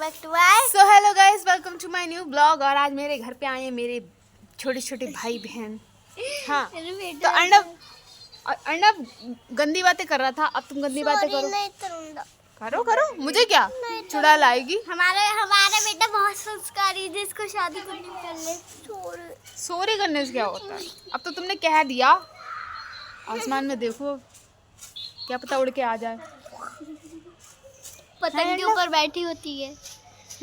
Back to my so hello guys, welcome to my new blog. और आज मेरे घर पे आए हैं मेरे छोटे छोटे भाई बहन। हाँ तो अर्णव गंदी बातें कर रहा था, अब तुम गंदी बातें करो। नहीं करूंगा। करो करो, मुझे क्या चुड़ैल आएगी। हमारा बेटा बहुत संस्कारी है, जिसको शादी करनी कर ले। सोरी करने से क्या होता है, अब तो तुमने कह दिया। आसमान में देखो, क्या पता उड़ के आ जाए। पतंग के ऊपर बैठी होती है।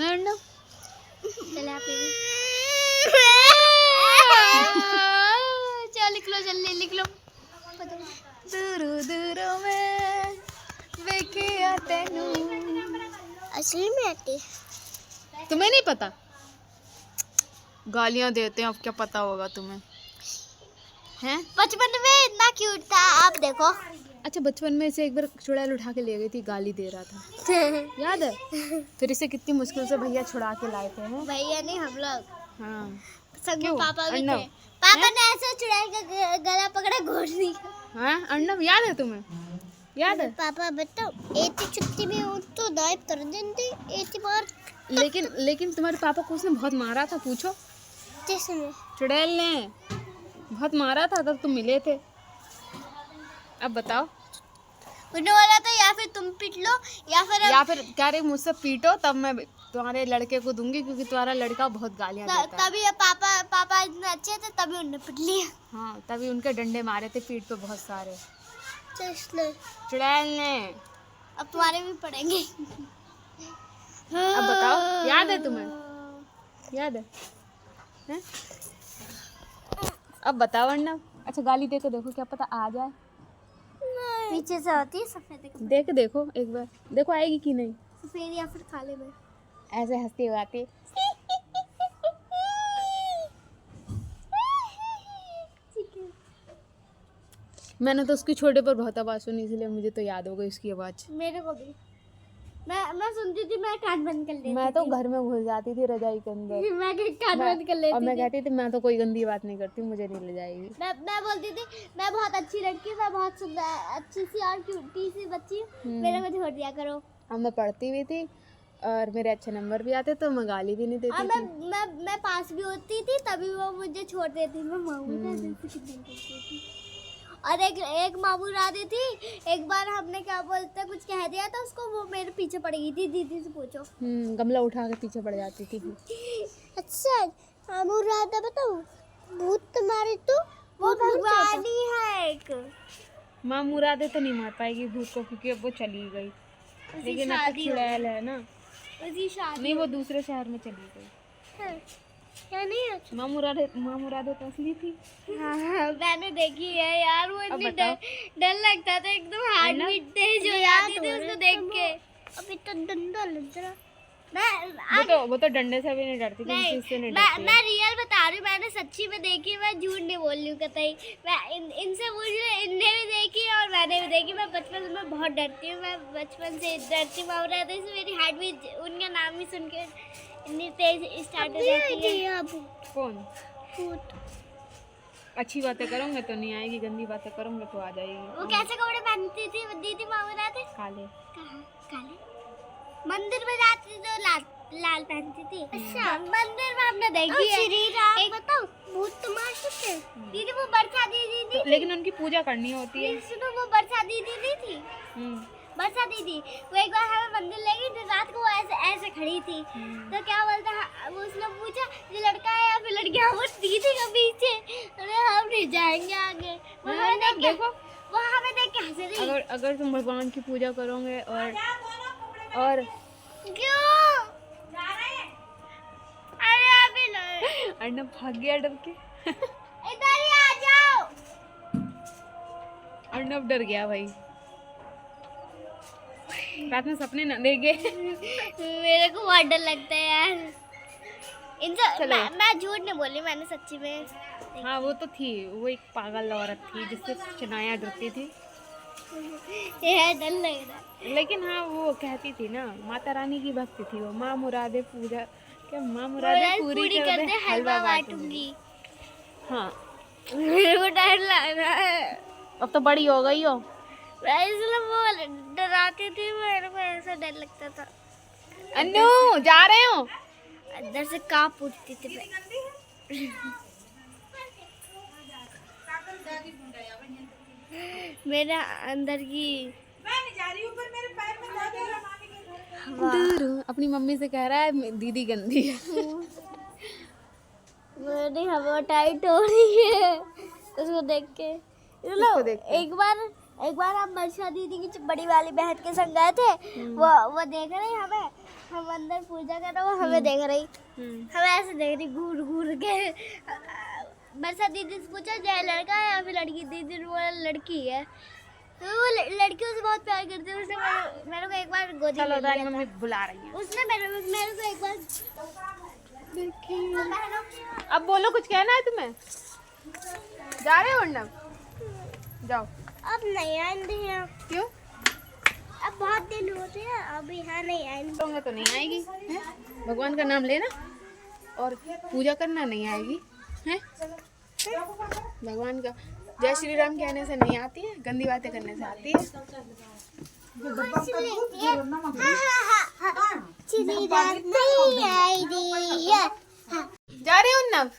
अर्णव चल आप चल लिख लो, जल्दी लिख लो। दूर दूर में वेखिया तेनू। असली में आती तुम्हें नहीं पता, गालियां देते हैं, अब क्या पता होगा तुम्हें। हैं बचपन में इतना क्यूट था, आप देखो। अच्छा, बचपन में इसे एक बार चुड़ैल उठा के ले गई थी, गाली दे रहा था, याद है? फिर इसे कितनी मुश्किल से भैया छुड़ा के लाए थे। हैं भैया नहीं, हम लोग हाँ संग क्यों? में पापा भी अर्णव? थे। पापा ने ऐसे चुड़ैल का गला पकड़ा, घोड़ दी। हाँ अर्णव, याद है तुम्हें? याद है? पापा बताओ, एक छुट्टी में हूँ तो दाएं कर देंगे एक बार। लेकिन तुम्हारे पापा को उसने बहुत मारा था, पूछो। किसने? चुड़ैल ने बहुत मारा था, तब तुम मिले थे। अब बताओ। उन्होंने बोला था या फिर तुम पीट लो या फिर कह रहे मुझसे पीटो, तब मैं तुम्हारे लड़के को दूंगी, क्योंकि तुम्हारा लड़का बहुत गालियां देता है। तभी पापा इतने अच्छे थे, तभी उन्होंने पीट लिया। हाँ, तभी उनके डंडे मारे थे पीठ पे बहुत सारे इसलिए चुड़ैल ने। अब तुम्हारे भी पड़ेंगे। अब बताओ, याद है तुम्हें? याद है? हैं? अब बताओ अर्णव। अच्छा, गाली दे के देखो, क्या पता आ जाए। पीछे से होती है सफेद देख देखो एक बार, देखो आएगी कि नहीं। सफेद या फिर काले में। ऐसे हंसती हुई आती। मैंने तो उसकी छोटे पर बहुत आवाज़ सुनी, इसलिए मुझे तो याद हो गई उसकी आवाज़। मेरे को भी। मैं सुनती थी, मैं कान बंद कर लेती थी। मैं तो घर में घुस जाती थी रजाई के अंदर। मैं कान बंद कर लेती और मैं थी। कहती थी मैं तो कोई गंदी बात नहीं करती, मुझे नहीं ले जाएगी। मैं बोलती थी मैं बहुत अच्छी लड़की हूँ, मैं बहुत सुंदर अच्छी सी और क्यूटी सी बच्ची हूँ, मेरे में छोड़ दिया करो। अब मैं पढ़ती भी थी और मेरे अच्छे नंबर भी आते, तो मैं गाली भी नहीं देती थी। मैं पास भी होती थी, तभी वो मुझे छोड़ देती। मैं मामू थी। और एक मामू राधी थी। एक बार हमने क्या बोलते कुछ कह दिया था उसको, वो मेरे पीछे पड़ गई थी। दीदी से पूछो। गमला उठा के पीछे पड़ जाती थी। अच्छा, मामू राधा बताओ, भूत तुम्हारे तो वो भगवान ही है एक। माँ मुरादे तो नहीं मार पाएगी भूत को, क्योंकि अब वो चली गई। लेकिन अब तक चुड़ैल है ना, उसकी शादी नहीं वो दूसरे शहर में चली गई। है क्या? नहीं है। माँ मुरादे तो असली थी। हाँ, मैंने देखी है यार, वो इतनी डर लगता था, एकदम हार्ट बीट तेज हो जाती थी उसको देख के। अभी तो डंडा लग रहा। वो तो डंडे से भी नहीं डरती, किसी चीज से नहीं डरती। मैं रियल बता रही हूँ, मैंने सच्ची में देखी, मैं झूठ नहीं बोल रही हूँ कतई। मैं इनसे पूछ रही, इनने भी देखी और मैंने भी देखी। मैं बचपन में बहुत डरती हूँ, मैं बचपन से डरती हूँ। मेरी हार्ट बीट उनका नाम ही सुन के इतनी तेज स्टार्ट हो जाती है। कौन? अच्छी बातें करोगे तो नहीं आएगी, गंदी बातें करोगे तो आ जाएगी। वो कैसे कपड़े पहनती थी दीदी मामू राधे? काले। काले? मंदिर में जाती तो लाल पहनती थी। अच्छा, मंदिर में हमने देखी है। श्री राम बताओ, भूत तुम्हारे सकते दीदी, वो बरसा दीदी थी। लेकिन उनकी पूजा करनी होती है। सुनो, वो बरसा दीदी नहीं थी? बरसा दीदी वो एक बार हमें मंदिर ले गई थी, रात को वो ऐसे खड़ी थी। तो क्या बोलता, वो उसने पूछा ये लड़का है या फिर लड़की? वो दीदी के पीछे, हम नहीं जाएंगे आगे। वो हमें देख के, वो हमें देख के हंस रही। अगर तुम भगवान की पूजा करोगे और क्यों? अरे अभी नहीं। अर्णव भाग गया डर के। इधर ही आ जाओ। अर्णव डर गया भाई, रात में सपने न देखे। मेरे को बहुत डर लगता है यार इनसे। मैं झूठ नहीं बोली, मैंने सच्ची में। हाँ वो तो थी, वो एक पागल औरत थी जिससे चनाया डरती थी। ये डर लग रहा है। लेकिन हाँ वो कहती थी ना, माता रानी की भक्ति थी वो। माँ मुरादे पूजा, क्या माँ मुरादे पूरी कर दे हलवा बांटूंगी। हाँ मेरे को डर लग रहा है। अब तो बड़ी हो गई हो। इसलिए वो डराती थी, मेरे को ऐसा डर लगता था। अन्नू जा रहे हो? अंदर से कांप उठती थी मैं। मेरा अंदर की अपनी मम्मी से कह रहा है दीदी गंदी है। मेरी हवा टाइट हो रही है उसको देख के। एक बार हम वर्षा दीदी की बड़ी वाली बहन के संग गए थे। वो देख रही हमें, हम अंदर पूजा कर रहे, वो हमें देख रही, हमें ऐसे देख रही घूर घूर के। वर्षा दीदी से पूछा जय लड़का है या फिर लड़की, दीदी ने बोला लड़की है। तो वो लड़कियों से बहुत प्यार करती है। उसने मेरे को एक बार गोदी में लिया था। मम्मी बुला रही है। उसने मेरे को एक बार अब बोलो, कुछ कहना है तुम्हें? जा रहे हो अर्नब? जाओ। अब नहीं आएंगे यहाँ। क्यों? अब बहुत दिन होते हैं, अब यहाँ नहीं आएंगे। होंगे तो नहीं आएगी है? भगवान का नाम लेना और पूजा करना नहीं आएगी है? भगवान का जय श्री राम कहने से नहीं आती है, गंदी बातें करने से आती है। जा रहे हो अर्नब?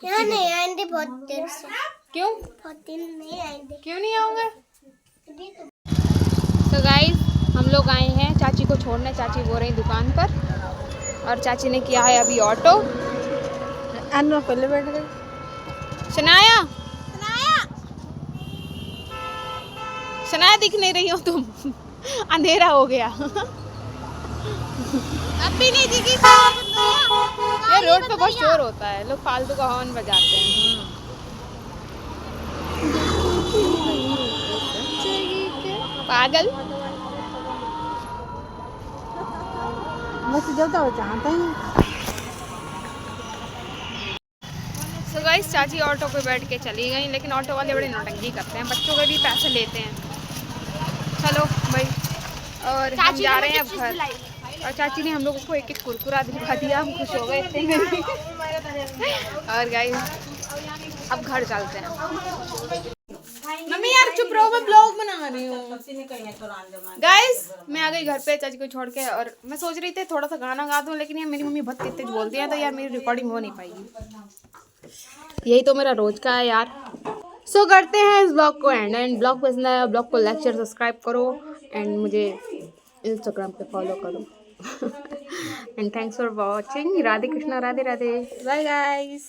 यहाँ नहीं आएंगे बहुत देर से। क्यों? बहुत दिन नहीं आएंगे। क्यों नहीं आओगे? तो गाइस हम लोग आए हैं चाची को छोड़ने। चाची वो रही दुकान पर और चाची ने किया है अभी ऑटो। अन्नू पहले बैठ गई। शनाया, शनाया दिख नहीं रही हो तुम। अंधेरा हो गया। अब भी नहीं दिखी। ये रोड पे बहुत शोर होता है, लोग फालतू का हॉर्न बजाते हैं। पागल। So guys, चाची ऑटो पे बैठ के चली गई, लेकिन ऑटो वाले बड़े नौटंकी करते हैं, बच्चों के भी पैसे लेते हैं। चलो भाई, और हम जा रहे हैं अब घर। और चाची ने हम लोगों को एक एक कुरकुरा दिखा दिया, हम खुश हो गए इतने में। और गाइस अब घर चलते हैं। मम्मी यार चुप रहो, मैं ब्लॉग बना रही हूँ। गाइस मैं आ गई घर पे चाची को छोड़ के, और मैं सोच रही थी थोड़ा सा गाना गा दूँ, लेकिन यार मेरी मम्मी बहुत तेज तेज बोलती है, तो यार मेरी रिकॉर्डिंग हो नहीं पाएगी। यही तो मेरा रोज का है यार। सो करते हैं इस ब्लॉग को एंड ब्लॉग पसंद आया ब्लॉग को लाइक शेयर सब्सक्राइब करो एंड मुझे इंस्टाग्राम पे फॉलो करो। And thanks for watching. Radhe Krishna, Radhe Radhe, bye guys.